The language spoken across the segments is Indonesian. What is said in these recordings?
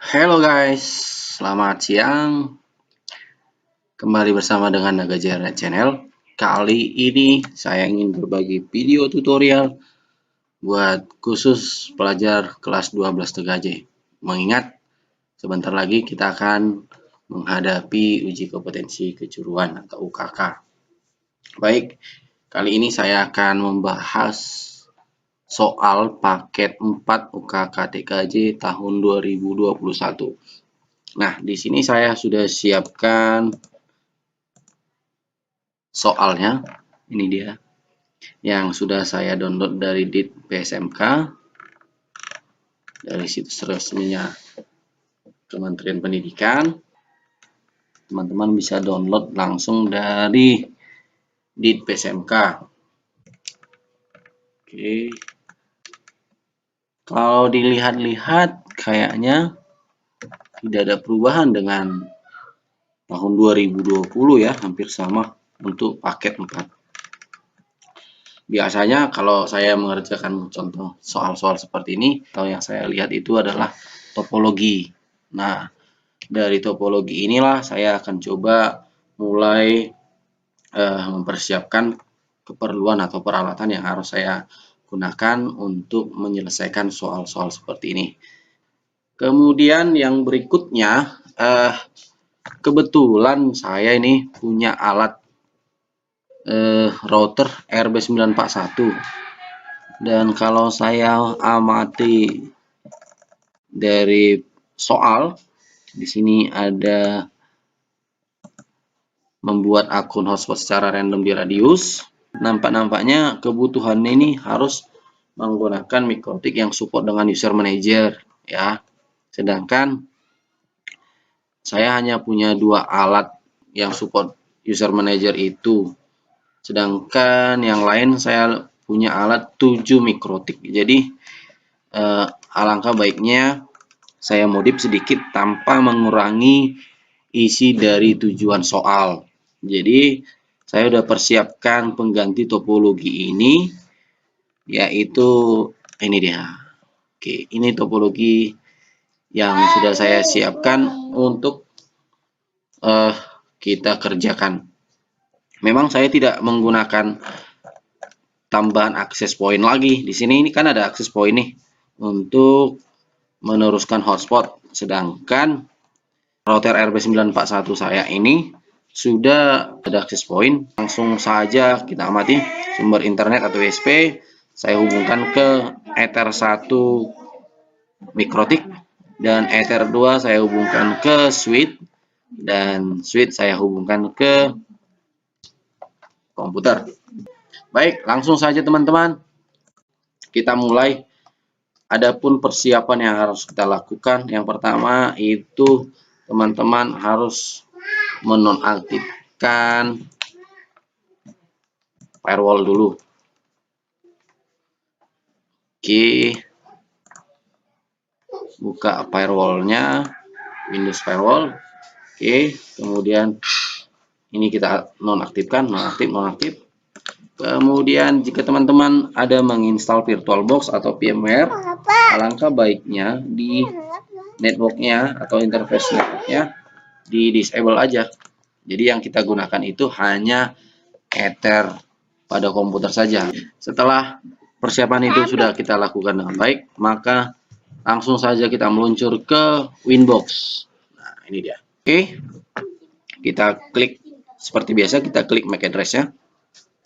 Halo guys, selamat siang. Kembali bersama dengan Naga Jaya Channel. Kali ini saya ingin berbagi video tutorial buat khusus pelajar kelas 12 TKJ. Mengingat sebentar lagi kita akan menghadapi uji kompetensi kejuruan atau UKK. Baik, kali ini saya akan membahas soal paket 4 UKK TKJ tahun 2021. Nah, di sini saya sudah siapkan soalnya. Ini dia yang sudah saya download dari DIT-PSMK, dari situs resminya Kementerian Pendidikan. Teman-teman bisa download langsung dari DIT-PSMK. Oke. Kalau dilihat-lihat kayaknya tidak ada perubahan dengan tahun 2020 ya, hampir sama untuk paket 4. Biasanya kalau saya mengerjakan contoh soal-soal seperti ini, atau yang saya lihat itu adalah topologi. Nah, dari topologi inilah saya akan coba mulai mempersiapkan keperluan atau peralatan yang harus saya gunakan untuk menyelesaikan soal-soal seperti ini. Kemudian yang berikutnya, kebetulan saya ini punya alat router RB941, dan kalau saya amati dari soal di sini ada membuat akun hotspot secara random di Radius. Nampaknya kebutuhannya ini harus menggunakan mikrotik yang support dengan user manager ya. Sedangkan saya hanya punya 2 alat yang support user manager itu. Sedangkan yang lain saya punya alat 7 mikrotik. Jadi alangkah baiknya saya modif sedikit tanpa mengurangi isi dari tujuan soal. Jadi saya sudah persiapkan pengganti topologi ini, yaitu ini dia. Oke, ini topologi yang sudah saya siapkan untuk kita kerjakan. Memang saya tidak menggunakan tambahan akses point lagi. Di sini ini kan ada akses point nih untuk meneruskan hotspot. Sedangkan router RB941 saya ini sudah ada akses point. Langsung saja kita amati sumber internet atau WSP. Saya hubungkan ke Ether 1 mikrotik dan Ether 2 saya hubungkan ke switch, dan switch saya hubungkan ke komputer. Baik, langsung saja teman-teman. Kita mulai. Adapun persiapan yang harus kita lakukan, yang pertama itu teman-teman harus menonaktifkan firewall dulu. Oke, buka firewallnya, Windows Firewall. Oke, kemudian ini kita nonaktifkan, nonaktif. Kemudian jika teman-teman ada menginstal VirtualBox atau VMware, alangkah baiknya di networknya atau interface networknya di disable aja. Jadi yang kita gunakan itu hanya Ether pada komputer saja. Setelah persiapan itu sudah kita lakukan dengan baik, maka langsung saja kita meluncur ke Winbox. Nah, ini dia. Oke, kita klik seperti biasa, kita klik MAC address-nya.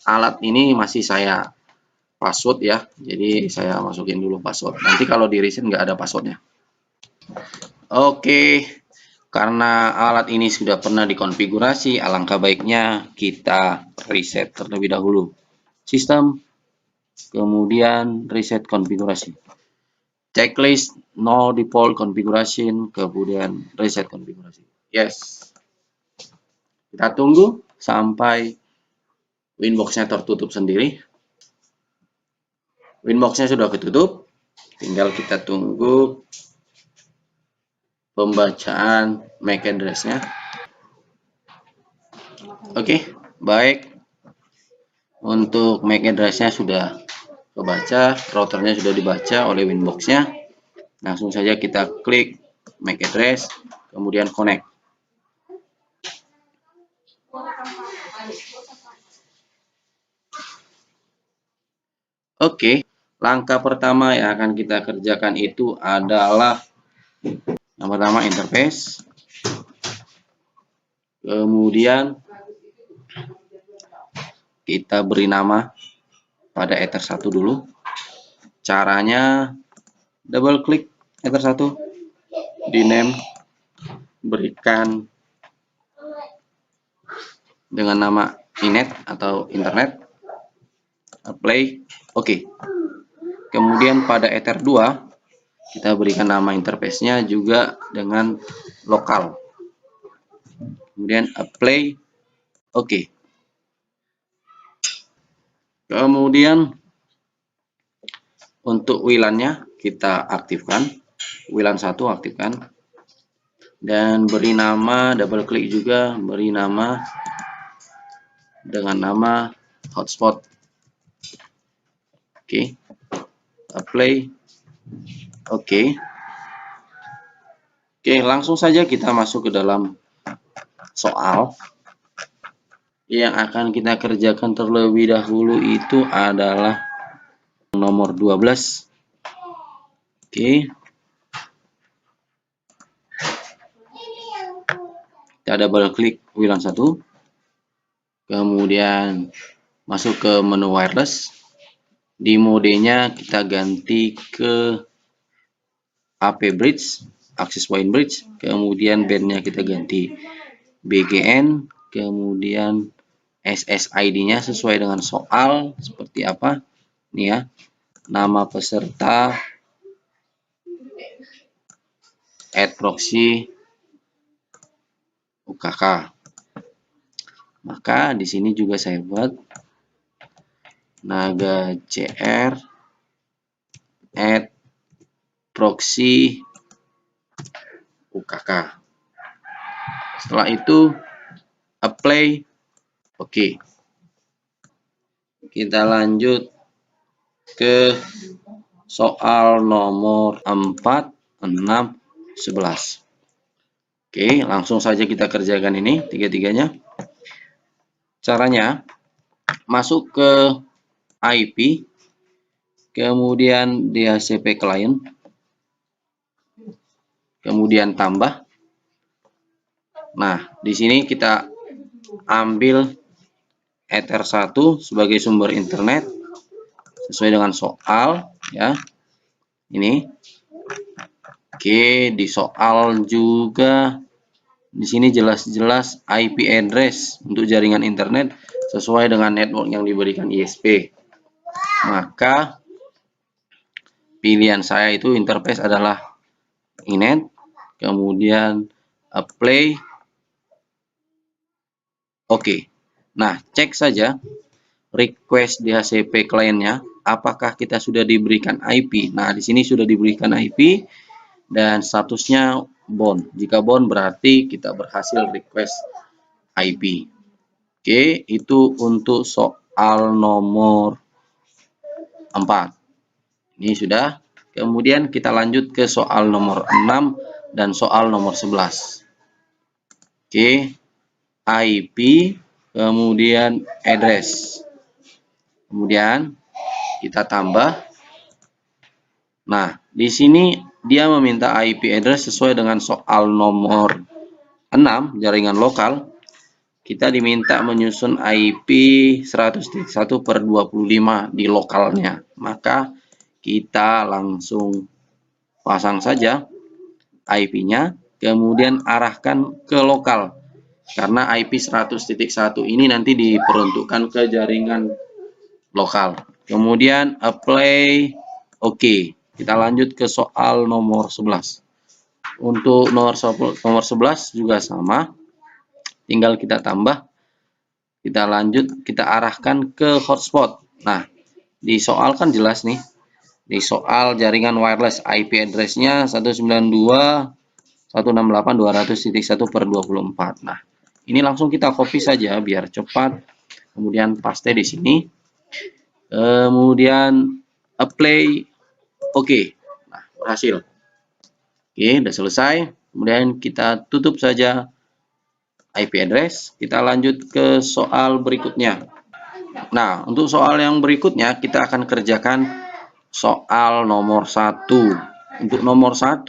Alat ini masih saya password ya, jadi saya masukin dulu password. Nanti kalau di reset nggak ada passwordnya. Oke, karena alat ini sudah pernah dikonfigurasi, alangkah baiknya kita reset terlebih dahulu sistem, kemudian reset konfigurasi, checklist no default configuration, kemudian reset konfigurasi. Yes, kita tunggu sampai Winbox-nya tertutup sendiri. Winbox-nya sudah ketutup, tinggal kita tunggu pembacaan MAC address-nya. Oke, baik. Untuk MAC address-nya sudah kebaca, routernya sudah dibaca oleh Winbox-nya. Langsung saja kita klik MAC address, kemudian connect. Oke, langkah pertama yang akan kita kerjakan itu adalah yang pertama interface, kemudian kita beri nama pada Ether 1 dulu. Caranya double klik Ether 1, di name, berikan dengan nama inet atau internet, apply, oke. Kemudian pada Ether 2 kita berikan nama interface-nya juga dengan lokal. Kemudian apply, oke. Kemudian untuk WLAN-nya kita aktifkan, WLAN 1 aktifkan, dan beri nama, double klik juga, beri nama dengan nama hotspot. Oke, apply, oke. Oke, langsung saja kita masuk ke dalam soal. Yang akan kita kerjakan terlebih dahulu itu adalah nomor 12. Oke. Kita double klik WLAN 1. Kemudian masuk ke menu wireless. Di modenya kita ganti ke AP bridge, access point bridge. Kemudian bandnya kita ganti BGN. Kemudian SSID-nya sesuai dengan soal seperti apa. Ini ya, nama peserta, add proxy, UKK. Maka di sini juga saya buat naga CR add proxy UKK. Setelah itu apply, oke. Kita lanjut ke soal nomor 4, 6, 11. Oke, langsung saja kita kerjakan ini tiga-tiganya. Caranya masuk ke IP, kemudian DHCP client, kemudian tambah. Nah, di sini kita ambil Ether 1 sebagai sumber internet sesuai dengan soal ya. Ini. Oke, di soal juga di sini jelas-jelas IP address untuk jaringan internet sesuai dengan network yang diberikan ISP. Maka pilihan saya itu interface adalah inet, kemudian apply, oke. Nah, cek saja request DHCP kliennya, apakah kita sudah diberikan IP. Nah, di sini sudah diberikan IP dan statusnya bound. Jika bound berarti kita berhasil request IP. Oke, itu untuk soal nomor 4. Ini sudah. Kemudian kita lanjut ke soal nomor 6 dan soal nomor 11. Oke, IP, kemudian address. Kemudian kita tambah. Nah, di sini dia meminta IP address sesuai dengan soal nomor 6, jaringan lokal. Kita diminta menyusun IP 100.1/25 di lokalnya. Maka kita langsung pasang saja IP-nya, kemudian arahkan ke lokal. Karena IP 100.1 ini nanti diperuntukkan ke jaringan lokal. Kemudian apply, oke. Kita lanjut ke soal nomor 11. Untuk nomor 11 juga sama. Tinggal kita tambah. Kita lanjut, kita arahkan ke hotspot. Nah, di soal kan jelas nih. Di soal jaringan wireless IP address-nya 192.168.200.1/24. Nah, ini langsung kita copy saja biar cepat. Kemudian paste di sini. Kemudian apply, oke. Nah, berhasil. Oke, udah selesai. Kemudian kita tutup saja IP address. Kita lanjut ke soal berikutnya. Nah, untuk soal yang berikutnya kita akan kerjakan soal nomor 1. Untuk nomor 1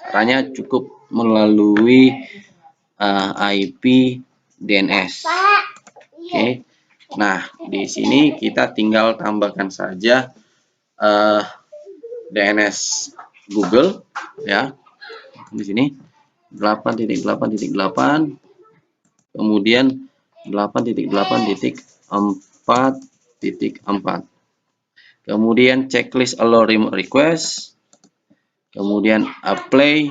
caranya cukup melalui IP DNS. Oke. Nah, di sini kita tinggal tambahkan saja DNS Google ya. Di sini 8.8.8 kemudian 8.8.4.4 kemudian checklist allow remote request, kemudian apply.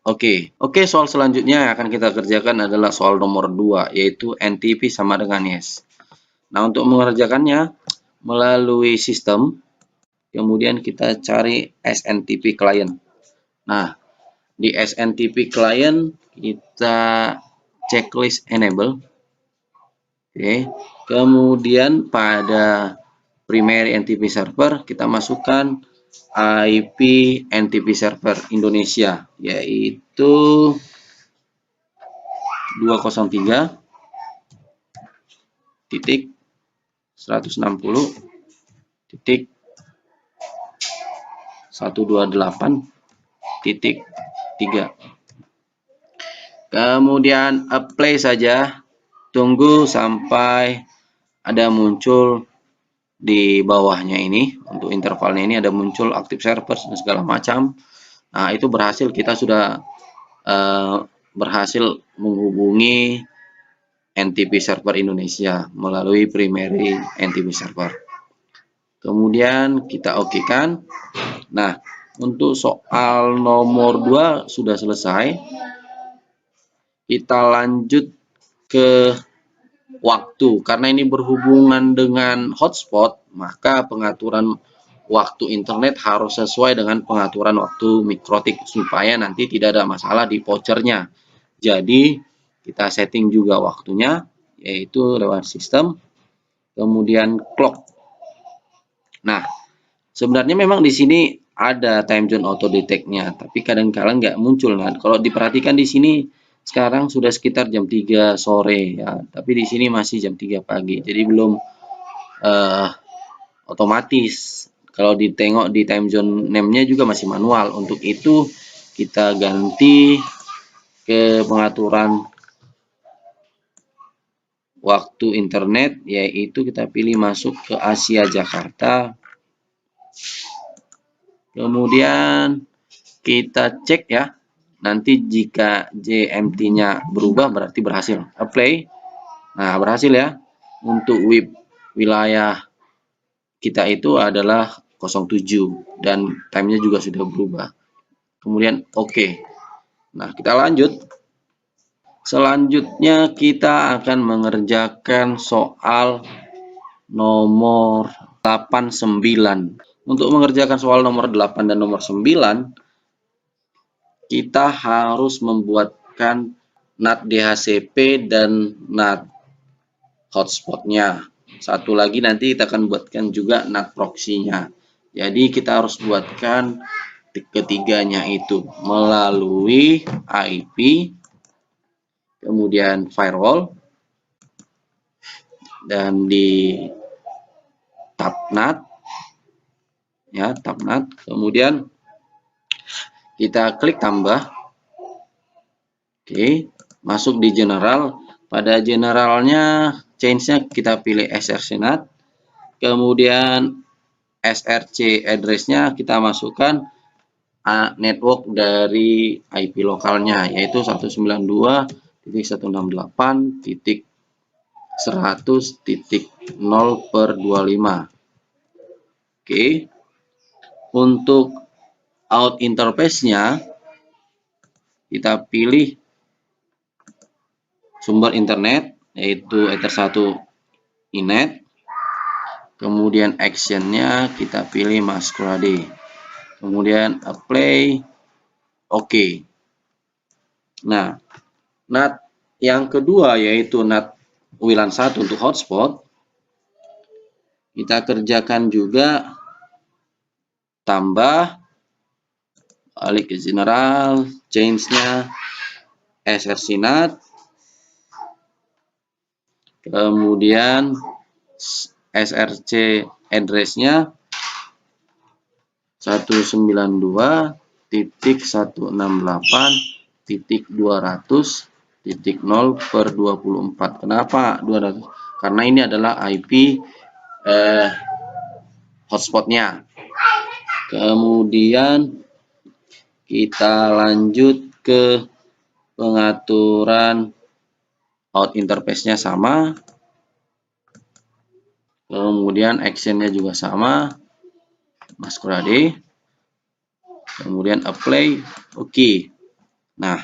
Oke, soal selanjutnya yang akan kita kerjakan adalah soal nomor 2, yaitu NTP sama dengan yes. Nah, untuk mengerjakannya melalui sistem, kemudian kita cari SNTP client. Nah, di SNTP client kita checklist enable. Oke, kemudian pada primary NTP server kita masukkan IP NTP server Indonesia, yaitu 203.128.3. Kemudian apply saja, tunggu sampai ada muncul di bawahnya ini, untuk intervalnya ini ada muncul active servers dan segala macam. Nah, itu berhasil, kita sudah berhasil menghubungi NTP server Indonesia melalui primary NTP server. Kemudian kita oke kan. Nah, untuk soal nomor 2 sudah selesai. Kita lanjut ke waktu. Karena ini berhubungan dengan hotspot, maka pengaturan waktu internet harus sesuai dengan pengaturan waktu mikrotik supaya nanti tidak ada masalah di vouchernya. Jadi kita setting juga waktunya, yaitu lewat sistem, kemudian clock. Nah, sebenarnya memang di sini ada time zone auto detect-nya, tapi kadang-kadang nggak muncul. Nah, kalau diperhatikan di sini sekarang sudah sekitar jam 3 sore ya, tapi di sini masih jam 3 pagi. Jadi belum otomatis. Kalau ditengok di time zone name-nya juga masih manual. Untuk itu kita ganti ke pengaturan waktu internet, yaitu kita pilih masuk ke Asia Jakarta. Kemudian kita cek ya. Nanti jika JMT-nya berubah berarti berhasil. Apply. Nah, berhasil ya. Untuk wilayah kita itu adalah 07 dan time-nya juga sudah berubah. Kemudian oke. Nah, kita lanjut. Selanjutnya kita akan mengerjakan soal nomor 89. Untuk mengerjakan soal nomor 8 dan nomor 9, kita harus membuatkan NAT DHCP dan NAT hotspotnya. Satu lagi nanti kita akan buatkan juga NAT proxy-nya. Jadi kita harus buatkan ketiganya itu melalui IP, kemudian firewall, dan di tab NAT, ya tab NAT, kemudian kita klik tambah. Oke, masuk di general. Pada generalnya change-nya kita pilih SRC NAT, kemudian SRC address-nya kita masukkan network dari IP lokalnya, yaitu 192.168.100.0/25. Oke, untuk out interface-nya kita pilih sumber internet, yaitu Ether1 inet. Kemudian action-nya kita pilih masquerade. Kemudian apply. Oke. Nah, NAT yang kedua yaitu NAT WLAN 1 untuk hotspot. Kita kerjakan juga tambah balik ke general, change-nya src NAT, kemudian src address-nya 192.168.200.0/24. Kenapa 200? Karena ini adalah IP hotspotnya. Kemudian kita lanjut ke pengaturan out interface-nya sama. Kemudian action-nya juga sama. Masquerade. Kemudian apply. Oke. Nah,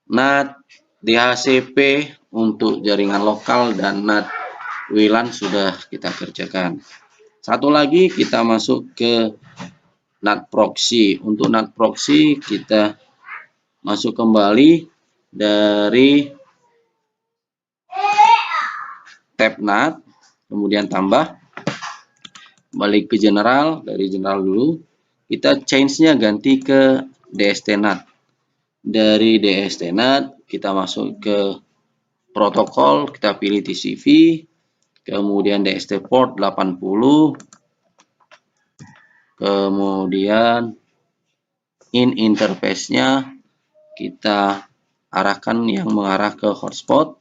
NAT DHCP untuk jaringan lokal dan NAT WLAN sudah kita kerjakan. Satu lagi kita masuk ke NAT proxy. Untuk NAT proxy kita masuk kembali dari tab NAT, kemudian tambah, balik ke general, dari general dulu, kita change-nya ganti ke DST NAT. Dari DST NAT kita masuk ke protokol, kita pilih TCP, kemudian DST port 80, kemudian in interface-nya kita arahkan yang mengarah ke hotspot,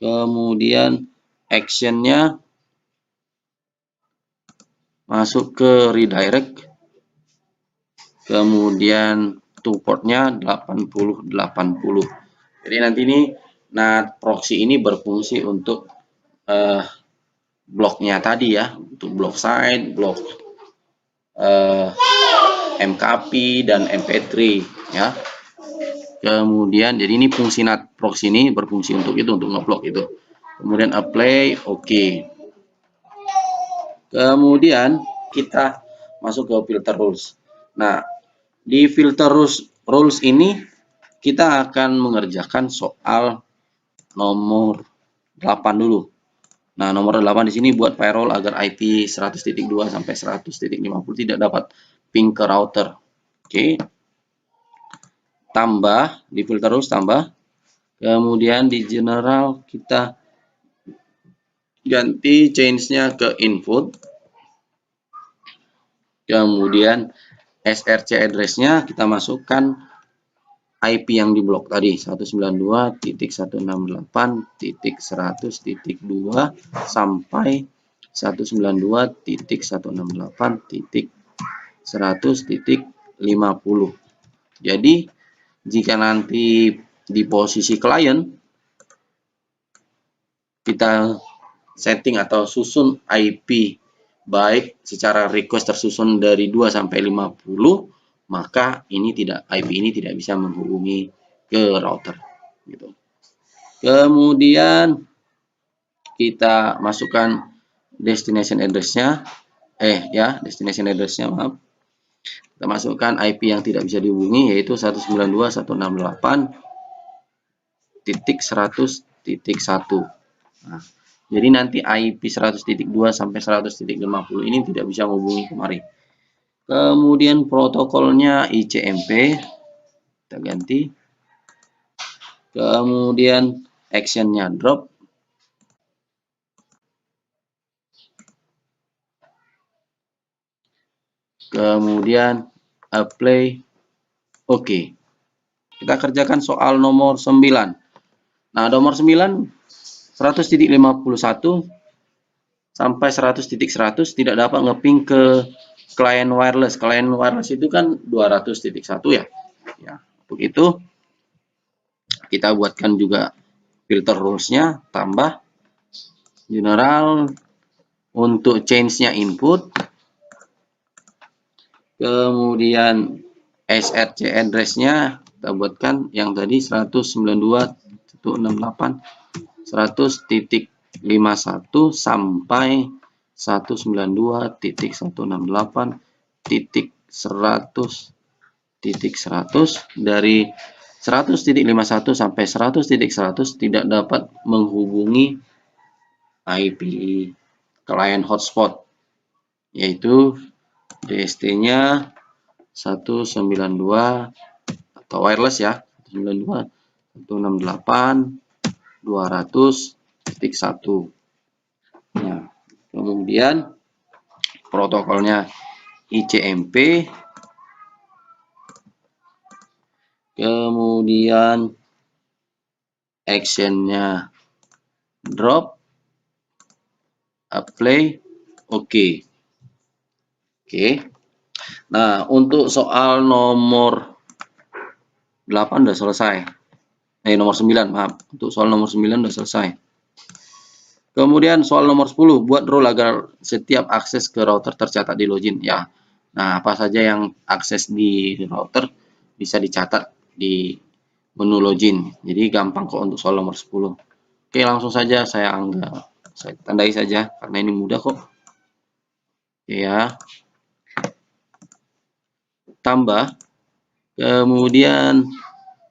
kemudian action-nya masuk ke redirect, kemudian to port-nya 80. Jadi nanti ini NAT proxy ini berfungsi untuk bloknya tadi ya, untuk blok site, blok MKP dan MP3 ya. Kemudian jadi ini fungsi NAT proxy ini berfungsi untuk itu, untuk ngeblok itu. Kemudian apply, oke. Kemudian kita masuk ke filter rules. Nah, di filter rules ini kita akan mengerjakan soal nomor 8 dulu. Nah, nomor 8 di sini buat firewall agar IP 100.2 sampai 100.50 tidak dapat ping ke router. Oke. Tambah di filter rules, tambah. Kemudian di general kita ganti change-nya ke input. Kemudian src address-nya kita masukkan IP yang diblok tadi 192.168.100.2 sampai 192.168.100.50. Jadi jika nanti di posisi klien kita setting atau susun IP baik secara request tersusun dari 2 sampai 50, maka ini IP ini tidak bisa menghubungi ke router gitu. Kemudian kita masukkan destination address-nya destination address-nya maaf. Kita masukkan IP yang tidak bisa dihubungi yaitu 192.168.100.1. Nah, jadi nanti IP 100.2 sampai 100.50 ini tidak bisa menghubungi kemari. Kemudian protokolnya ICMP kita ganti. Kemudian action-nya drop. Kemudian apply. Oke. Kita kerjakan soal nomor 9. Nah, nomor 9 100.51 sampai 100.100 tidak dapat ngeping ke klien wireless. Klien wireless itu kan 200.1 ya. Ya, begitu. Kita buatkan juga filter rules-nya, tambah general untuk change-nya input. Kemudian src address-nya kita buatkan yang tadi 192.168.100.51 sampai 192.168.100.100 dari 100.51 sampai 100.100 tidak dapat menghubungi IP client hotspot, yaitu DST-nya 192 atau wireless ya, 192.168.200.1. Nah, kemudian protokolnya ICMP, kemudian actionnya drop, apply, oke. Oke. Nah, untuk soal nomor 8 udah selesai. Nomor 9, maaf. Untuk soal nomor 9 udah selesai. Kemudian soal nomor 10, buat rule agar setiap akses ke router tercatat di login. Ya. Nah, apa saja yang akses di router bisa dicatat di menu login. Jadi gampang kok untuk soal nomor 10. Oke, langsung saja saya tandai saja karena ini mudah kok. Oke ya. Tambah. Kemudian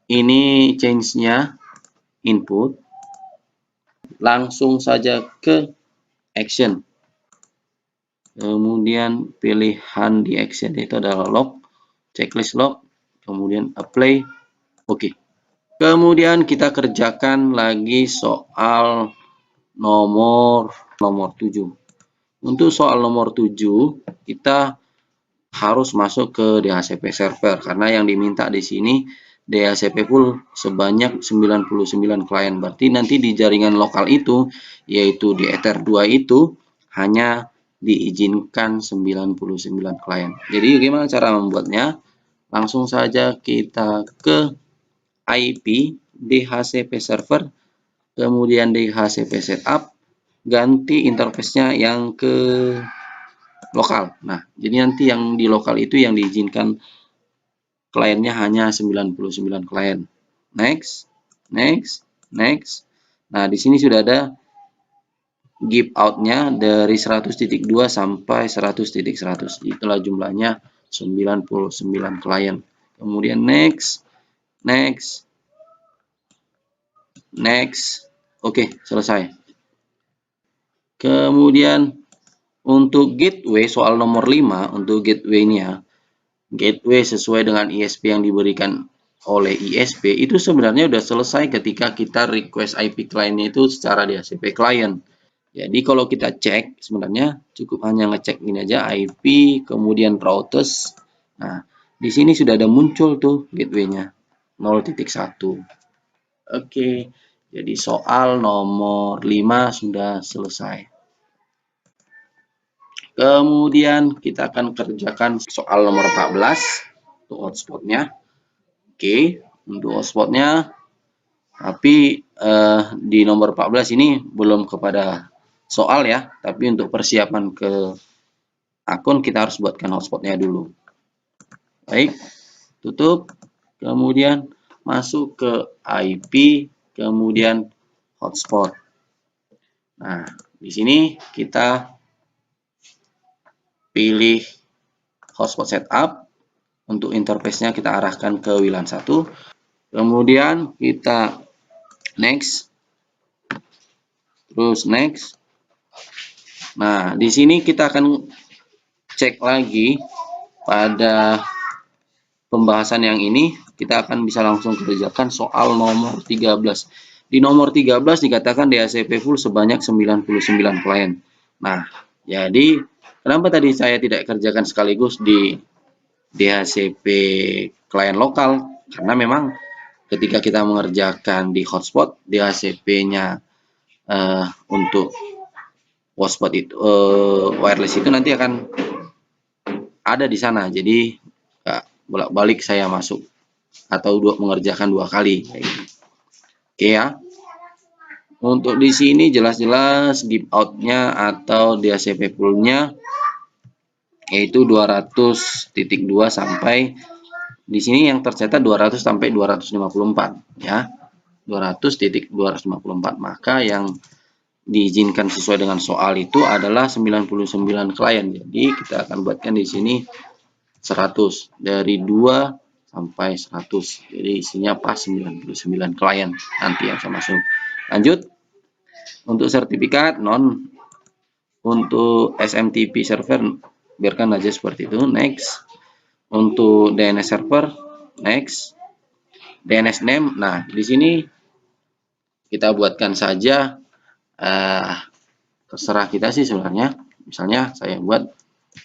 ini change-nya input. Langsung saja ke action. Kemudian pilihan di action itu adalah log, checklist log, kemudian apply, oke. Kemudian kita kerjakan lagi soal nomor 7. Untuk soal nomor 7 kita harus masuk ke DHCP server karena yang diminta di sini DHCP pool sebanyak 99 klien. Berarti nanti di jaringan lokal itu, yaitu di Ether 2 itu hanya diizinkan 99 klien. Jadi bagaimana cara membuatnya? Langsung saja kita ke IP DHCP server, kemudian DHCP setup, ganti interface-nya yang ke lokal. Nah, jadi nanti yang di lokal itu yang diizinkan kliennya hanya 99 klien. Next, next, next. Nah, di sini sudah ada give out-nya dari 100.2 sampai 100.100. Itulah jumlahnya 99 klien. Kemudian next, next, next. Oke, selesai. Kemudian untuk gateway soal nomor 5, untuk gateway-nya, gateway sesuai dengan ISP yang diberikan oleh ISP itu sebenarnya sudah selesai ketika kita request IP client-nya itu secara DHCP client. Jadi kalau kita cek sebenarnya cukup hanya ngecek ini aja IP kemudian routers. Nah, di sini sudah ada muncul tuh gateway-nya 0.1. Oke, jadi soal nomor 5 sudah selesai. Kemudian kita akan kerjakan soal nomor 14 untuk hotspotnya. Oke, untuk hotspotnya, tapi di nomor 14 ini belum kepada soal ya, tapi untuk persiapan ke akun kita harus buatkan hotspotnya dulu. Baik, tutup, kemudian masuk ke IP, kemudian hotspot. Nah, di sini kita pilih hotspot setup. Untuk interface-nya kita arahkan ke WLAN 1. Kemudian kita next. Terus next. Nah, di sini kita akan cek lagi pada pembahasan yang ini. Kita akan bisa langsung kerjakan soal nomor 13. Di nomor 13 dikatakan DHCP full sebanyak 99 klien. Nah, jadi kenapa tadi saya tidak kerjakan sekaligus di DHCP klien lokal? Karena memang ketika kita mengerjakan di hotspot, DHCP-nya untuk hotspot itu wireless itu nanti akan ada di sana. Jadi bolak-balik saya masuk atau mengerjakan 2 kali. Oke ya. Untuk di sini jelas-jelas give out-nya atau DHCP pool-nya yaitu 200.2 sampai di sini yang tercatat 200 sampai 254 ya. 200.254. Maka yang diizinkan sesuai dengan soal itu adalah 99 klien. Jadi kita akan buatkan di sini 100 dari 2 sampai 100. Jadi isinya pas 99 klien nanti yang saya masuk. Lanjut. Untuk sertifikat non, untuk SMTP server biarkan aja seperti itu. Next. Untuk DNS server, next. DNS name, nah di sini kita buatkan saja, terserah kita sih sebenarnya. Misalnya saya buat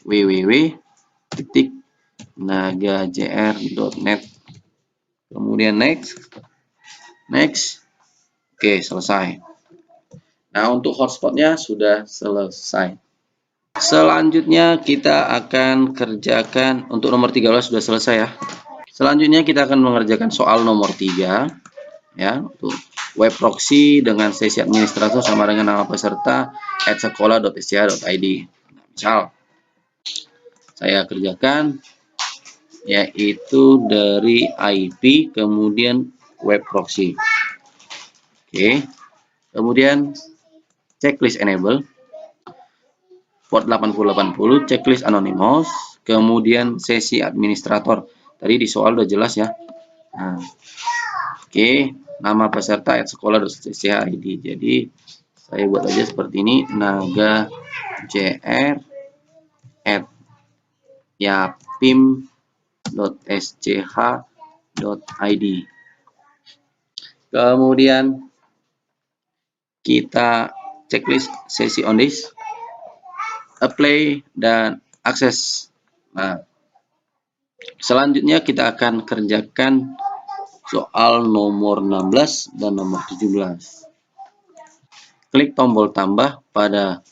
www.nagajr.net, kemudian next, oke selesai. Nah untuk hotspotnya sudah selesai. Selanjutnya kita akan kerjakan untuk nomor 13 sudah selesai ya. Selanjutnya kita akan mengerjakan soal nomor 3 ya, untuk web proxy dengan sesi administrator sama dengan nama peserta @sekolah.sch.id. Nah, misal saya kerjakan yaitu dari IP kemudian web proxy. Oke. Kemudian checklist enable port 8080 checklist anonymous, kemudian sesi administrator. Tadi di soal udah jelas ya. Nah, oke, nama peserta @sekolah.sch.id. Jadi saya buat aja seperti ini, naga jr @yapim.sch.id. Kemudian kita checklist sesi on this, apply dan akses. Nah, selanjutnya kita akan kerjakan soal nomor 16 dan nomor 17. Klik tombol tambah pada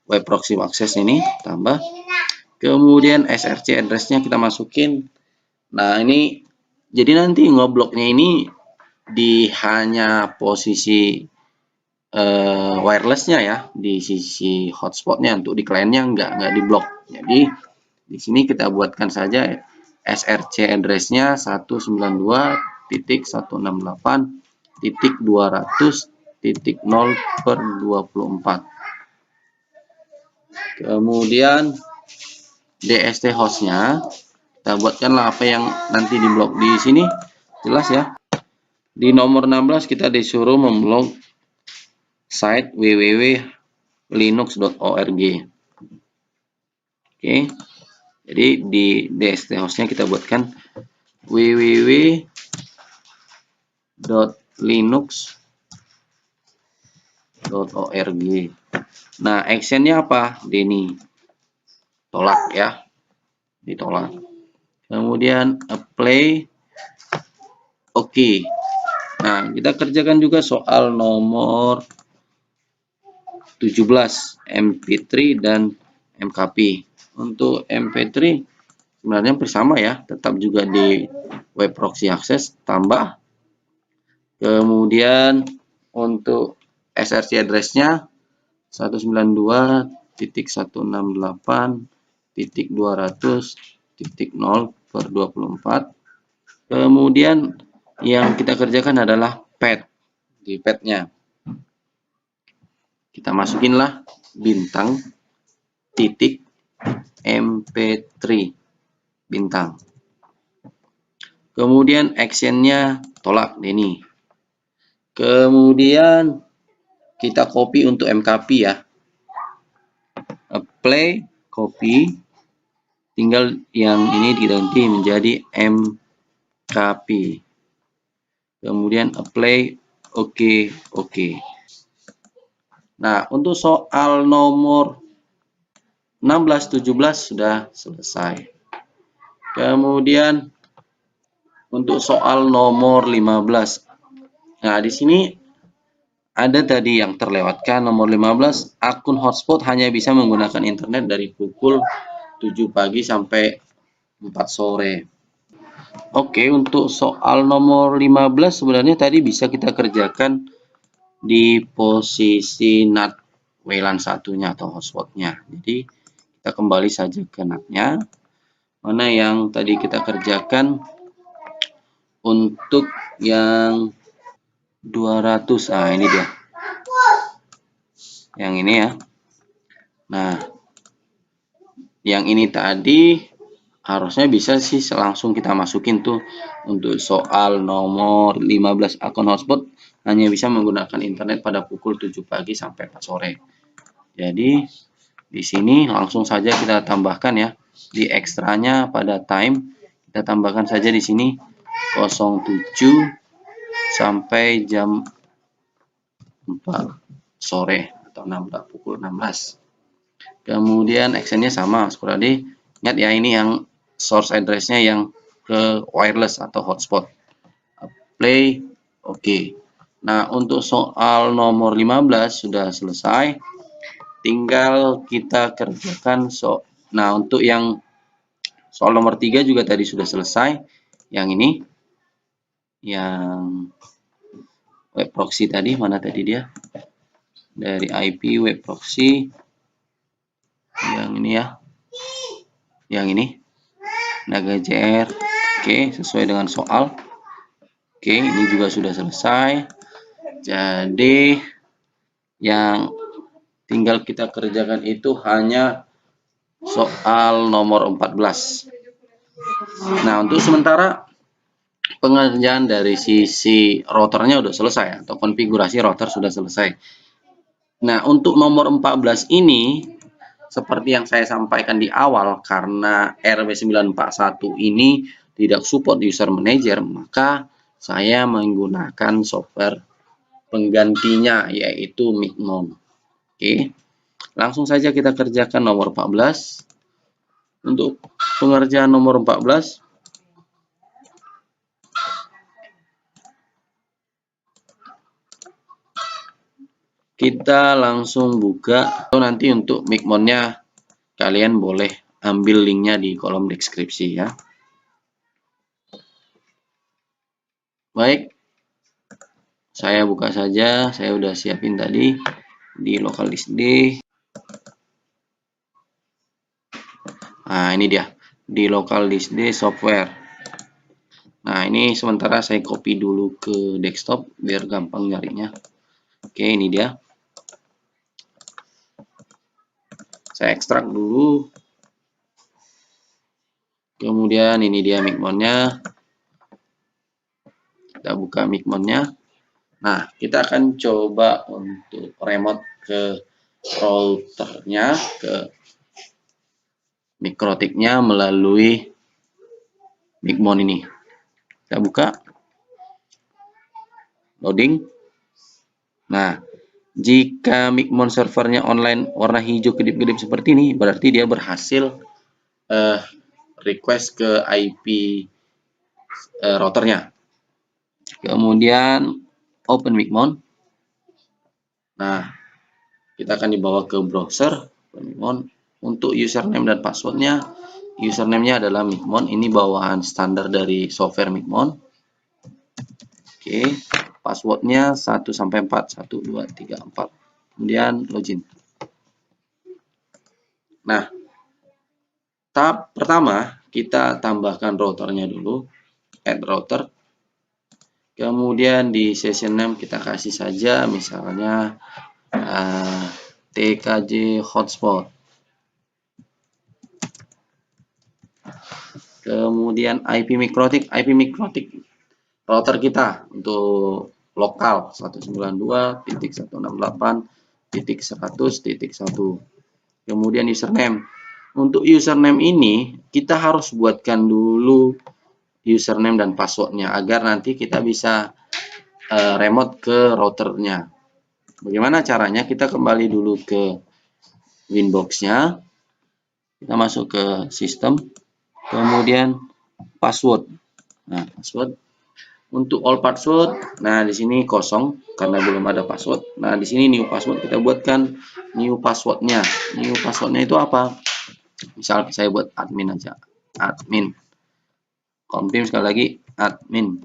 web proxy access ini, tambah. Kemudian SRC address-nya kita masukin. Nah, ini jadi nanti ngobloknya ini di hanya posisi wirelessnya ya, di sisi hotspotnya, untuk di kliennya nggak diblok. Jadi di sini kita buatkan saja SRC address-nya 192.168.200.0/24. Kemudian DST host-nya kita buatkanlah apa yang nanti diblok di sini, jelas ya. Di nomor 16 kita disuruh memblok site www.linux.org. Oke. Jadi di DST host-nya kita buatkan www.linux.org. Nah, actionnya apa? Denny. Tolak ya. Ditolak. Kemudian apply. Oke. Nah, kita kerjakan juga soal nomor 17, MP3 dan MKP. Untuk MP3 sebenarnya bersama ya, tetap juga di web proxy access, tambah. Kemudian untuk SRC address-nya 192.168.200.0/24. Kemudian yang kita kerjakan adalah path. Di path-nya kita masukinlah bintang titik MP3 bintang. Kemudian actionnya tolak Denny. Kemudian kita copy untuk MKP ya. Apply, copy. Tinggal yang ini diganti menjadi MKP. Kemudian apply, oke. Nah, untuk soal nomor 16, 17 sudah selesai. Kemudian untuk soal nomor 15. Nah, di sini ada tadi yang terlewatkan nomor 15, akun hotspot hanya bisa menggunakan internet dari pukul 7 pagi sampai 4 sore. Oke, untuk soal nomor 15 sebenarnya tadi bisa kita kerjakan di posisi NAT WLAN satunya atau hotspotnya. Jadi kita kembali saja ke NAT-nya. Mana yang tadi kita kerjakan untuk yang 200. Nah, ini dia. Yang ini ya. Nah, yang ini tadi harusnya bisa sih langsung kita masukin tuh untuk soal nomor 15, akun hotspot hanya bisa menggunakan internet pada pukul 7 pagi sampai 4 sore. Jadi di sini langsung saja kita tambahkan ya, di ekstranya pada time Kita tambahkan saja di sini 07 sampai jam 4 sore atau pukul 16. Kemudian actionnya sama, seperti ingat ya, ini yang source address-nya yang ke wireless atau hotspot. Play, oke. Nah, untuk soal nomor 15 sudah selesai. Tinggal kita kerjakan nah, untuk yang soal nomor 3 juga tadi sudah selesai. Yang ini, yang web proxy tadi, mana tadi dia? Dari IP web proxy. Yang ini ya. Yang ini. Naga JR. Oke, sesuai dengan soal. Oke, ini juga sudah selesai. Jadi, yang tinggal kita kerjakan itu hanya soal nomor 14. Nah, untuk sementara pengerjaan dari sisi routernya sudah selesai atau konfigurasi router sudah selesai. Nah, untuk nomor 14 ini seperti yang saya sampaikan di awal, karena RW941 ini tidak support user manager, maka saya menggunakan software penggantinya yaitu Migmon. Oke. Langsung saja kita kerjakan nomor 14. Untuk pengerjaan nomor 14, kita langsung buka. Nanti untuk Migmonnya kalian boleh ambil linknya di kolom deskripsi ya. Baik, saya buka saja. Saya udah siapin tadi di local disk D. Nah, ini dia di local disk D software. Nah, ini sementara saya copy dulu ke desktop biar gampang nyarinya. Oke, ini dia. Saya ekstrak dulu. Kemudian ini dia Migmonnya. Kita buka Migmonnya. Nah, kita akan coba untuk remote ke routernya, ke mikrotiknya melalui Migmon ini. Kita buka. Loading. Nah, jika Migmon servernya online warna hijau kedip-kedip seperti ini, berarti dia berhasil request ke IP routernya. Kemudian open Migmon. Nah, kita akan dibawa ke browser Migmon. Untuk username dan passwordnya, username-nya adalah Migmon. Ini bawahan standar dari software Migmon. Oke, passwordnya 1 sampai 4, 1 2 3 4. Kemudian login. Nah, tahap pertama kita tambahkan routernya dulu, add router. Kemudian di session name kita kasih saja misalnya TKJ hotspot. Kemudian IP mikrotik router kita untuk lokal 192.168.100.1. Kemudian username. Untuk username ini kita harus buatkan dulu username dan passwordnya agar nanti kita bisa remote ke routernya. Bagaimana caranya? Kita kembali dulu ke Winbox-nya. Kita masuk ke sistem. Kemudian password. Nah, password. Untuk all password, nah di sini kosong karena belum ada password. Nah, di sini new password, kita buatkan new passwordnya. New passwordnya itu apa? Misal saya buat admin aja. Admin. Confirm sekali lagi admin.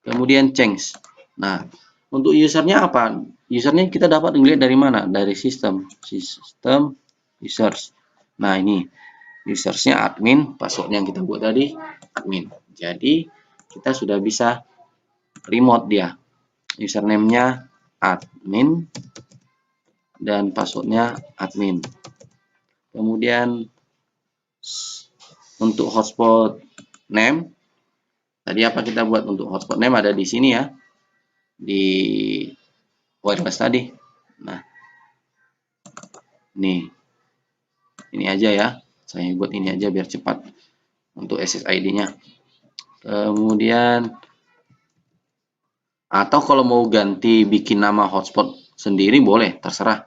Kemudian change. Nah, untuk usernya apa? Usernya kita dapat melihat dari mana? Dari sistem. Sistem users. Nah, ini usersnya admin, password yang kita buat tadi admin. Jadi kita sudah bisa remote dia. Username-nya admin dan passwordnya admin. Kemudian untuk hotspot name, tadi apa kita buat untuk hotspot name ada di sini ya, di wireless tadi. Nah, ini aja ya. Saya buat ini aja biar cepat. untuk SSID-nya. Kemudian atau kalau mau ganti bikin nama hotspot sendiri boleh, terserah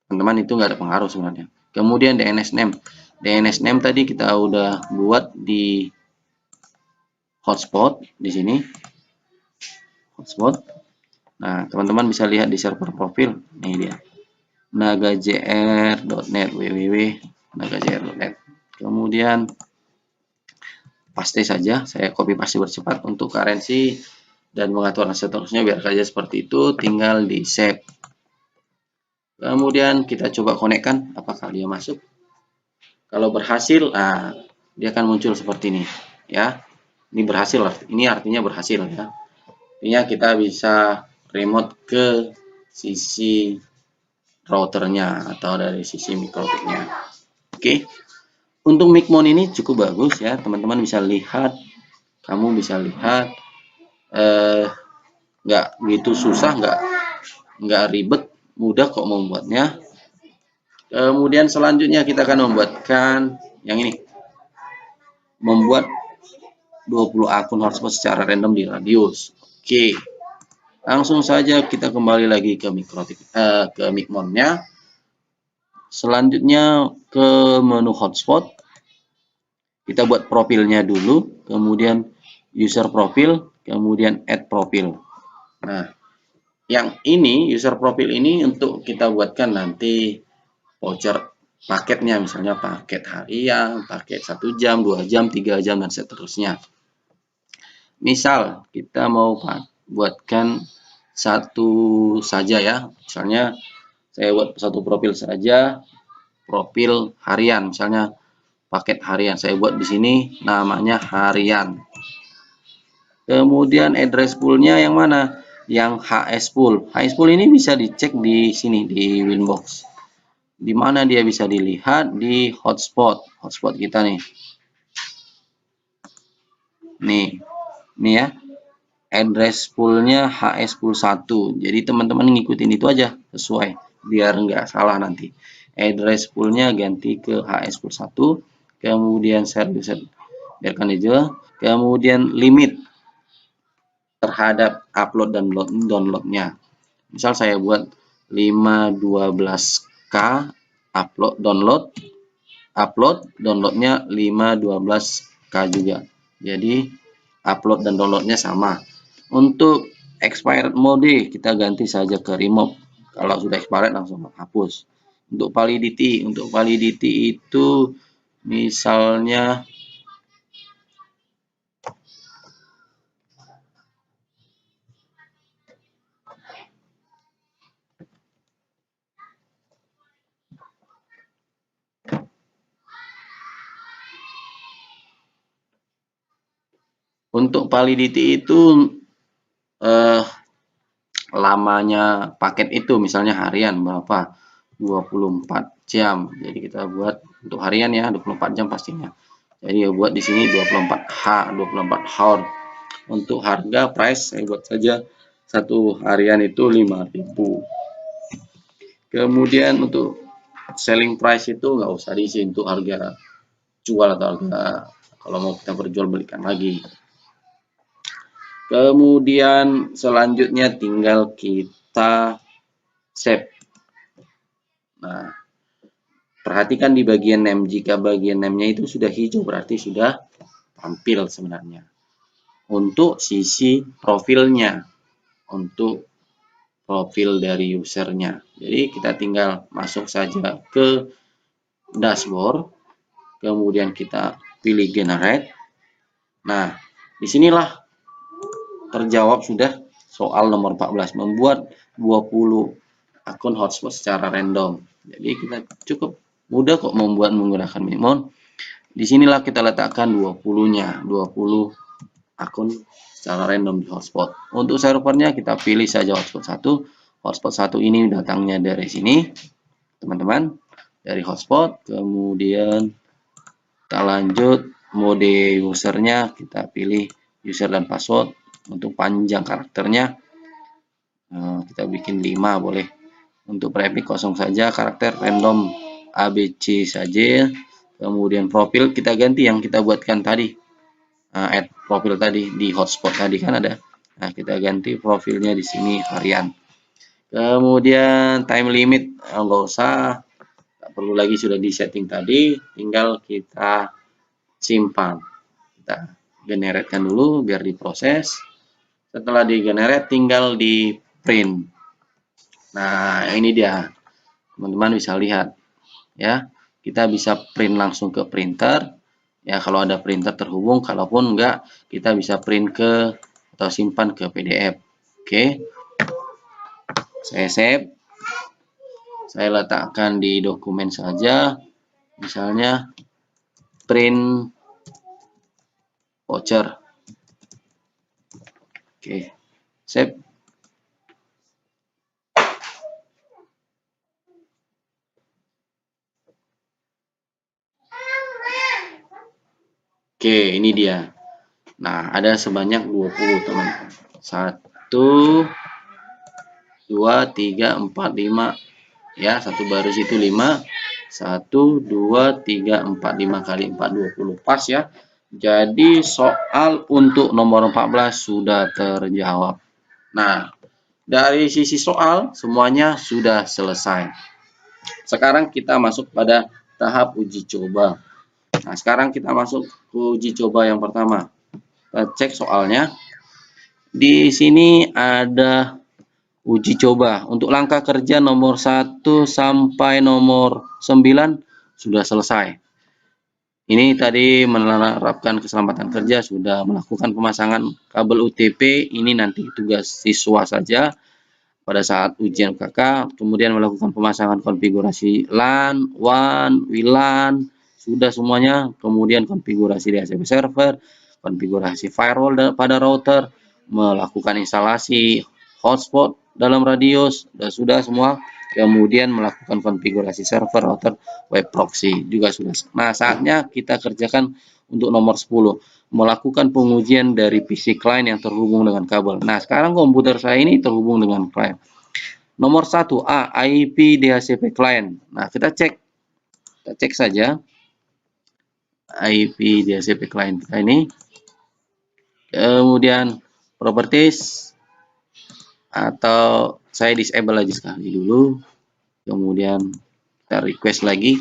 teman-teman, itu nggak ada pengaruh sebenarnya. Kemudian DNS name. DNS name tadi kita udah buat di hotspot di sini. Hotspot. Nah, teman-teman bisa lihat di server profil. Ini dia. nagajr.net, www.nagajr.net. Kemudian paste saja, saya copy paste bercepat untuk currency dan mengatur seterusnya biar saja seperti itu, tinggal di save. Kemudian kita coba konekkan apakah dia masuk. Kalau berhasil, nah dia akan muncul seperti ini ya. Ini berhasil, ini artinya berhasil ya. Artinya kita bisa remote ke sisi routernya atau dari sisi mikrotiknya. Oke. Untuk Micmon ini cukup bagus ya, teman-teman bisa lihat, kamu bisa lihat nggak gitu susah, nggak ribet, mudah kok membuatnya. Kemudian selanjutnya kita akan membuatkan yang ini, membuat 20 akun hotspot secara random di Radius. Oke, langsung saja kita kembali lagi ke ke Micmonnya. Selanjutnya ke menu hotspot, kita buat profilnya dulu, kemudian user profil, kemudian add profil. Nah, yang ini user profil ini untuk kita buatkan nanti voucher paketnya, misalnya paket harian, paket 1 jam, 2 jam, 3 jam, dan seterusnya. Misal kita mau buatkan satu saja ya, misalnya saya buat satu profil saja, profil harian, misalnya paket harian, saya buat di sini namanya harian. Kemudian address poolnya yang mana? Yang HS pool. HS pool ini bisa dicek di sini di Winbox. Di mana dia bisa dilihat? Di hotspot. Hotspot kita nih. Nih ya. Address poolnya HS pool 1. Jadi teman-teman ngikutin itu aja sesuai biar nggak salah nanti. Address poolnya ganti ke HS pool 1. Kemudian service biarkan aja. Kemudian limit terhadap upload dan downloadnya. Misal saya buat 512K upload downloadnya 512K juga. Jadi upload dan downloadnya sama. Untuk expired mode kita ganti saja ke remove. Kalau sudah expired langsung hapus. Untuk validity itu misalnya untuk validity itu lamanya paket itu misalnya harian berapa, 24 jam. Jadi kita buat untuk harian ya 24 jam pastinya. Jadi ya buat di sini 24 hour. Untuk harga price saya buat saja satu harian itu 5.000. Kemudian untuk selling price itu nggak usah diisi untuk harga jual atau harga kalau mau kita berjual belikan lagi. Kemudian selanjutnya tinggal kita save. Nah, perhatikan di bagian name. Jika bagian name-nya itu sudah hijau berarti sudah tampil sebenarnya. Untuk sisi profilnya, untuk profil dari usernya. Jadi kita tinggal masuk saja ke dashboard, kemudian kita pilih generate. Nah, disinilah terjawab sudah soal nomor 14, membuat 20 akun hotspot secara random. Jadi kita cukup mudah kok membuat menggunakan Micmon. Disinilah kita letakkan 20-nya, 20 akun secara random di hotspot. Untuk servernya kita pilih saja hotspot 1. Hotspot 1 ini datangnya dari sini, teman-teman, dari hotspot. Kemudian kita lanjut mode usernya, kita pilih user dan password. Untuk panjang karakternya kita bikin 5 boleh. Untuk prefix kosong saja, karakter random ABC saja. Kemudian profil kita ganti yang kita buatkan tadi. Add profil tadi di hotspot tadi kan ada. Nah, kita ganti profilnya di sini harian. Kemudian time limit nggak usah, tak perlu lagi, sudah di setting tadi. Tinggal kita simpan. Kita generatekan dulu biar diproses. Setelah di generate tinggal di print. Nah, ini dia. Teman-teman bisa lihat ya. Kita bisa print langsung ke printer. Ya, kalau ada printer terhubung, kalaupun enggak, kita bisa print ke atau simpan ke PDF. Oke. Saya save. Saya letakkan di dokumen saja. Misalnya print voucher. Oke. Save. Oke, ini dia. Nah, ada sebanyak 20, teman. 1 2 3 4 5 ya, satu baris itu 5. 1 2 3 4 5 kali 4 20 pas ya. Jadi soal untuk nomor 14 sudah terjawab. Nah, dari sisi soal semuanya sudah selesai. Sekarang kita masuk pada tahap uji coba. Nah, sekarang kita masuk ke uji coba yang pertama. Kita cek soalnya. Di sini ada uji coba. Untuk langkah kerja nomor 1 sampai nomor 9 sudah selesai. Ini tadi menerapkan keselamatan kerja, sudah melakukan pemasangan kabel UTP. Ini nanti tugas siswa saja pada saat ujian UKK. Kemudian melakukan pemasangan konfigurasi LAN, WAN, WLAN, sudah semuanya. Kemudian konfigurasi DHCP server, konfigurasi firewall pada router, melakukan instalasi hotspot dalam radius, sudah semua. Kemudian melakukan konfigurasi server, router, web proxy juga sudah. Nah, saatnya kita kerjakan untuk nomor 10, melakukan pengujian dari PC client yang terhubung dengan kabel. Nah, sekarang komputer saya ini terhubung dengan client. Nomor 1 A, IP DHCP client. Nah, kita cek saja IP DHCP client kita ini. Kemudian properties, atau saya disable aja sekali dulu. Kemudian kita request lagi.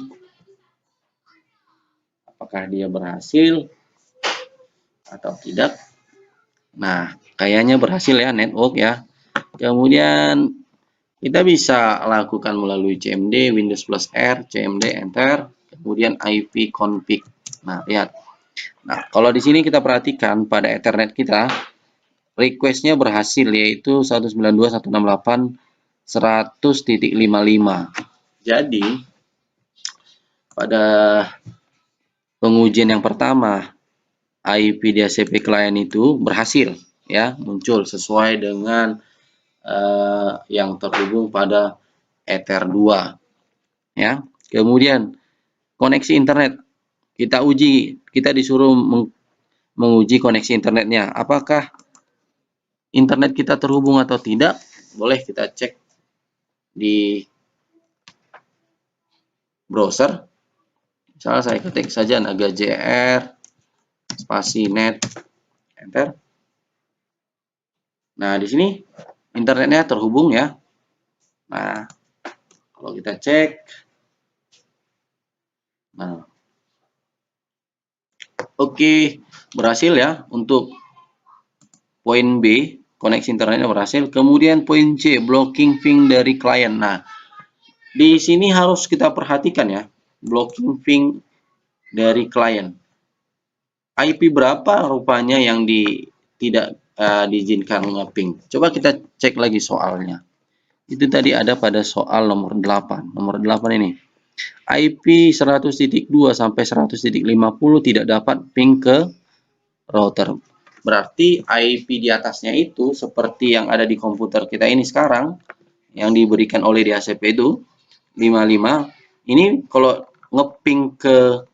Apakah dia berhasil atau tidak? Nah, kayaknya berhasil ya, network ya. Kemudian kita bisa lakukan melalui CMD, Windows plus R, CMD, Enter, kemudian IP config. Nah, lihat. Nah, kalau di sini kita perhatikan pada Ethernet kita, request-nya berhasil, yaitu 192.168.100.55. Jadi, pada pengujian yang pertama, IP DHCP client itu berhasil ya, muncul sesuai dengan yang terhubung pada Ether 2 ya. Kemudian koneksi internet kita uji, kita disuruh menguji koneksi internetnya, apakah internet kita terhubung atau tidak. Boleh kita cek di browser. Misalnya saya ketik saja naga JR spasi net, enter. Nah, di sini internetnya terhubung ya. Nah, kalau kita cek, nah, oke, berhasil ya. Untuk poin B, koneksi internetnya berhasil. Kemudian poin C, blocking ping dari klien. Nah, di sini harus kita perhatikan ya, blocking ping dari klien. IP berapa rupanya yang tidak diizinkan nge-ping. Coba kita cek lagi soalnya. Itu tadi ada pada soal nomor 8. Nomor 8 ini. IP 100.2 sampai 100.50 tidak dapat ping ke router. Berarti IP di atasnya itu seperti yang ada di komputer kita ini sekarang, yang diberikan oleh DHCP itu 55. Ini kalau nge-ping ke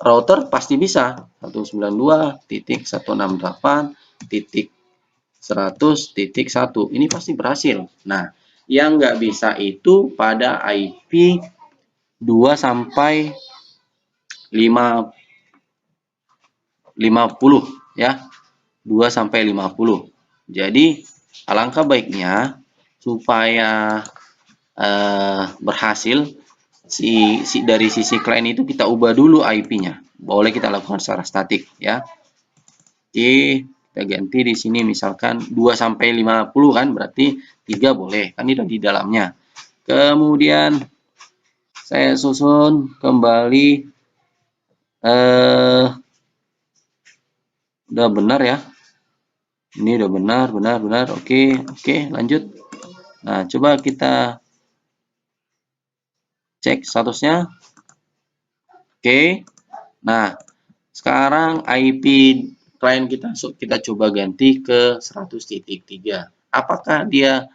router pasti bisa 192.168.100.1. Ini pasti berhasil. Nah, yang nggak bisa itu pada IP 2 sampai 50 ya, 2 sampai 50. Jadi alangkah baiknya supaya berhasil dari sisi klien itu kita ubah dulu IP-nya. Boleh kita lakukan secara statik ya. Oke, kita ganti di sini misalkan 2 sampai 50 kan, berarti 3 boleh. Kan ini di dalamnya. Kemudian saya susun kembali udah benar ya. Ini udah benar. Oke, lanjut. Nah, coba kita cek statusnya. Oke. Nah, sekarang IP klien kita coba ganti ke 100.3. Apakah dia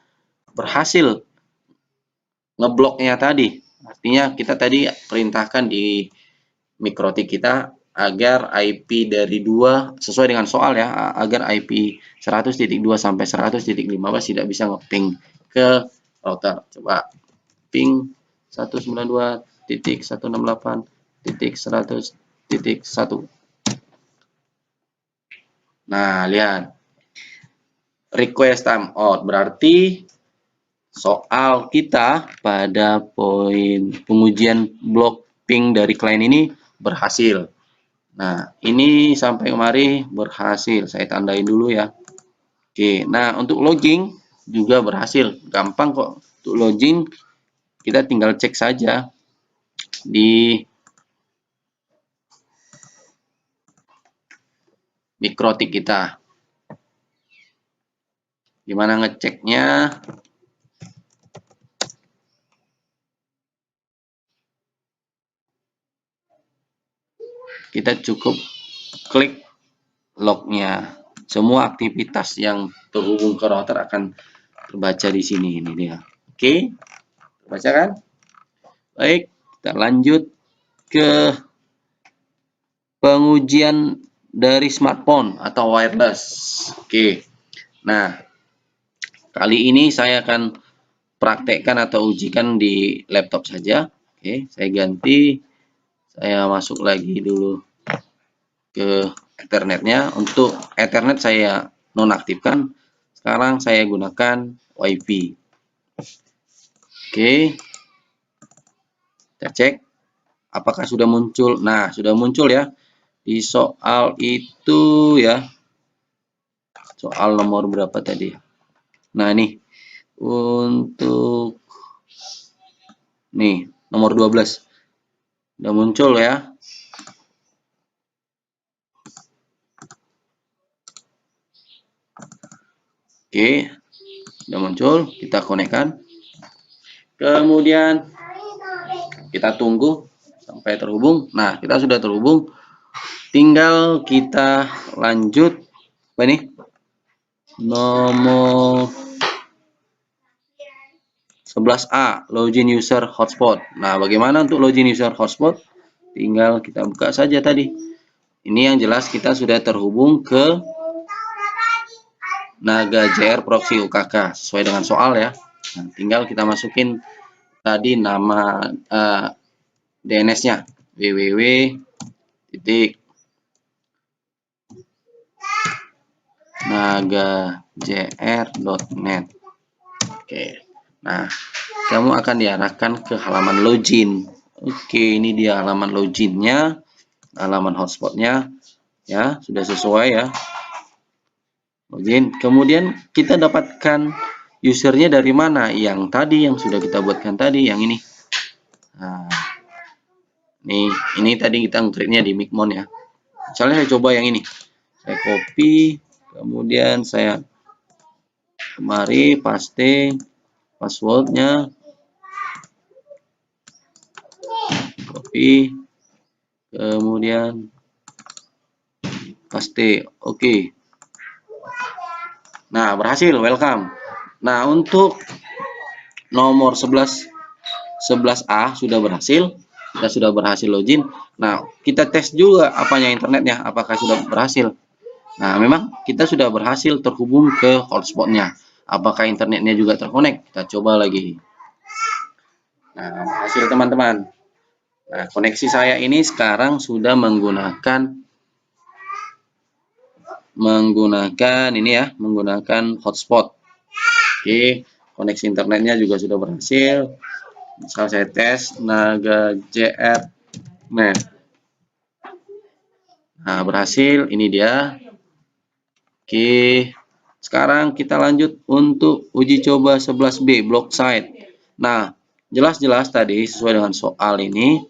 berhasil ngebloknya tadi? Artinya kita tadi perintahkan di mikrotik kita agar IP dari 2 sesuai dengan soal ya, agar IP 100.2 sampai 100.15 tidak bisa ngeping ke router. Coba ping 192.168.100.1. Nah, lihat. Request timeout berarti soal kita pada poin pengujian blok ping dari klien ini berhasil. Nah, ini sampai kemari berhasil. Saya tandain dulu ya. Oke, nah untuk logging juga berhasil. Gampang kok. Untuk logging kita tinggal cek saja di mikrotik kita. Gimana ngeceknya? Kita cukup klik lognya. Semua aktivitas yang terhubung ke router akan terbaca di sini. Ini dia. Oke, terbaca kan? Baik, kita lanjut ke pengujian dari smartphone atau wireless. Oke, nah kali ini saya akan praktekkan atau ujikan di laptop saja. Oke, saya ganti. Saya masuk lagi dulu ke Ethernetnya. Untuk Ethernet saya nonaktifkan. Sekarang saya gunakan WiFi. Oke, kita cek apakah sudah muncul. Nah, sudah muncul ya di soal itu ya. Soal nomor berapa tadi? Nah, ini untuk nih nomor 12 udah muncul ya. Oke, udah muncul, kita konekkan. Kemudian kita tunggu sampai terhubung. Nah, kita sudah terhubung. Tinggal kita lanjut apa ini? Nomor 11A, login user hotspot. Nah, bagaimana untuk login user hotspot? Tinggal kita buka saja tadi. Ini yang jelas kita sudah terhubung ke Naga JR Proxy UKK sesuai dengan soal ya. Nah, tinggal kita masukin tadi nama DNS-nya www.nagajr.net. Oke. Nah, kamu akan diarahkan ke halaman login. Oke, ini dia halaman loginnya, halaman hotspotnya ya, sudah sesuai ya. Login. Kemudian kita dapatkan usernya dari mana? Yang tadi yang sudah kita buatkan tadi, yang ini. Nah, ini tadi kita nge-create-nya di Micmon ya. Misalnya saya coba yang ini. Saya copy, kemudian saya kemari paste passwordnya, copy, kemudian paste. Oke. Nah, berhasil, welcome. Nah, untuk nomor 11A sudah berhasil. Kita sudah berhasil login. Nah, kita tes juga apanya internetnya, apakah sudah berhasil. Nah, memang kita sudah berhasil terhubung ke hotspotnya. Apakah internetnya juga terkonek? Kita coba lagi. Nah, berhasil teman-teman. Nah, koneksi saya ini sekarang sudah menggunakan ini ya, menggunakan hotspot. Oke, koneksi internetnya juga sudah berhasil. Misal saya tes Naga JR Net. Nah, berhasil, ini dia. Oke, sekarang kita lanjut untuk uji coba 11B block site. Nah, jelas-jelas tadi sesuai dengan soal ini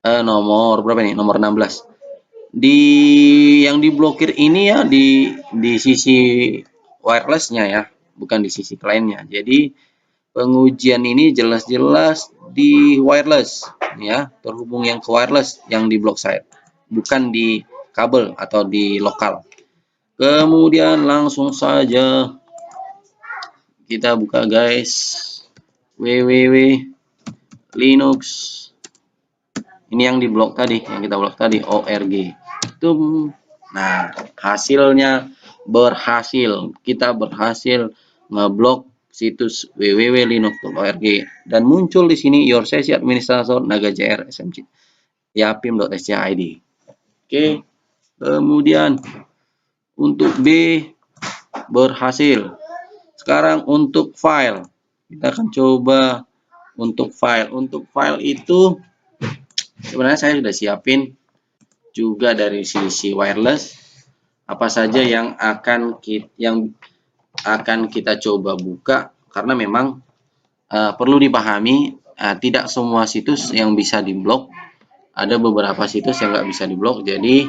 nomor berapa nih? Nomor 16. Yang diblokir ini ya di sisi wirelessnya ya, bukan di sisi kliennya. Jadi pengujian ini jelas-jelas di wireless ya, terhubung yang ke wireless yang di block site, bukan di kabel atau di lokal. Kemudian langsung saja kita buka guys, www Linux. Ini yang di blok tadi, yang kita blok tadi, org. Nah, hasilnya berhasil. Kita berhasil ngeblok situs www.linux.org dan muncul di sini your session administrator Naga JR SMC yapim.sch.id. Oke. Kemudian untuk B berhasil. Sekarang untuk file, kita akan coba untuk file. Untuk file itu sebenarnya saya sudah siapin juga dari sisi wireless apa saja yang akan kita coba buka, karena memang perlu dipahami tidak semua situs yang bisa diblok, ada beberapa situs yang nggak bisa diblok. Jadi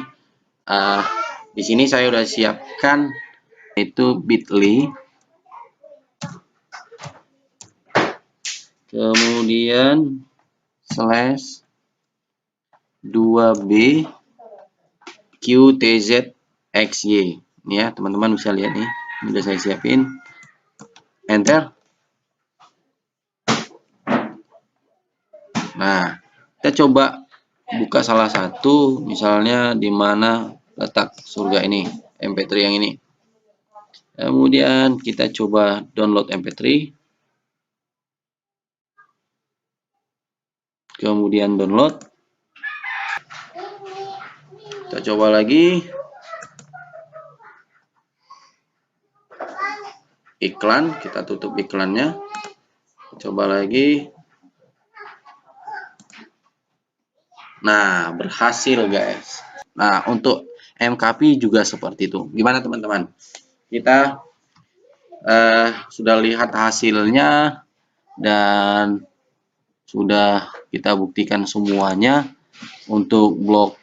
di sini saya sudah siapkan itu bit.ly, kemudian slash 2b qtzxy. Ini ya teman-teman bisa lihat nih, sudah saya siapin, enter. Nah, kita coba buka salah satu, misalnya di mana letak surga ini, MP3 yang ini. Kemudian kita coba download MP3. Kemudian download. Kita coba lagi. Iklan, kita tutup iklannya. Coba lagi. Nah, berhasil guys. Nah, untuk MKP juga seperti itu. Gimana teman-teman? Kita sudah lihat hasilnya dan sudah kita buktikan semuanya. Untuk blok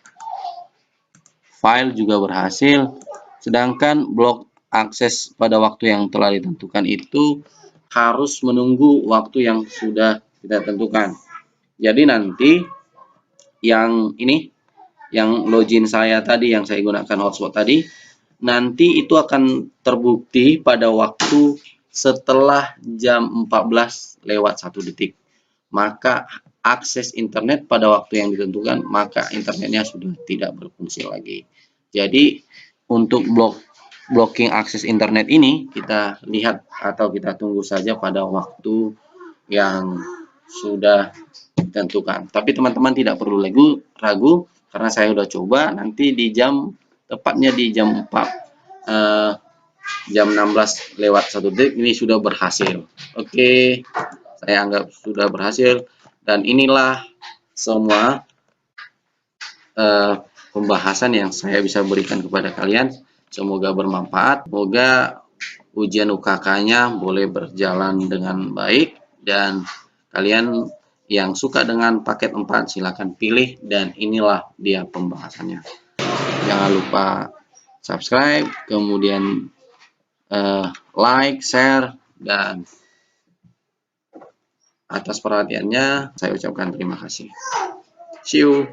file juga berhasil. Sedangkan blok akses pada waktu yang telah ditentukan itu harus menunggu waktu yang sudah kita tentukan. Jadi nanti yang ini, yang login saya tadi, yang saya gunakan hotspot tadi, nanti itu akan terbukti pada waktu setelah jam 14 lewat 1 detik. Maka akses internet pada waktu yang ditentukan, maka internetnya sudah tidak berfungsi lagi. Jadi untuk blocking akses internet ini kita lihat atau kita tunggu saja pada waktu yang sudah ditentukan. Tapi teman-teman tidak perlu ragu karena saya sudah coba, nanti di tepatnya di jam 4 jam 16 lewat 1 detik ini sudah berhasil. Oke, saya anggap sudah berhasil, dan inilah semua pembahasan yang saya bisa berikan kepada kalian. Semoga bermanfaat, semoga ujian UKK-nya boleh berjalan dengan baik, dan kalian yang suka dengan paket 4 silakan pilih, dan inilah dia pembahasannya. Jangan lupa subscribe, kemudian like, share, dan atas perhatiannya saya ucapkan terima kasih. See you.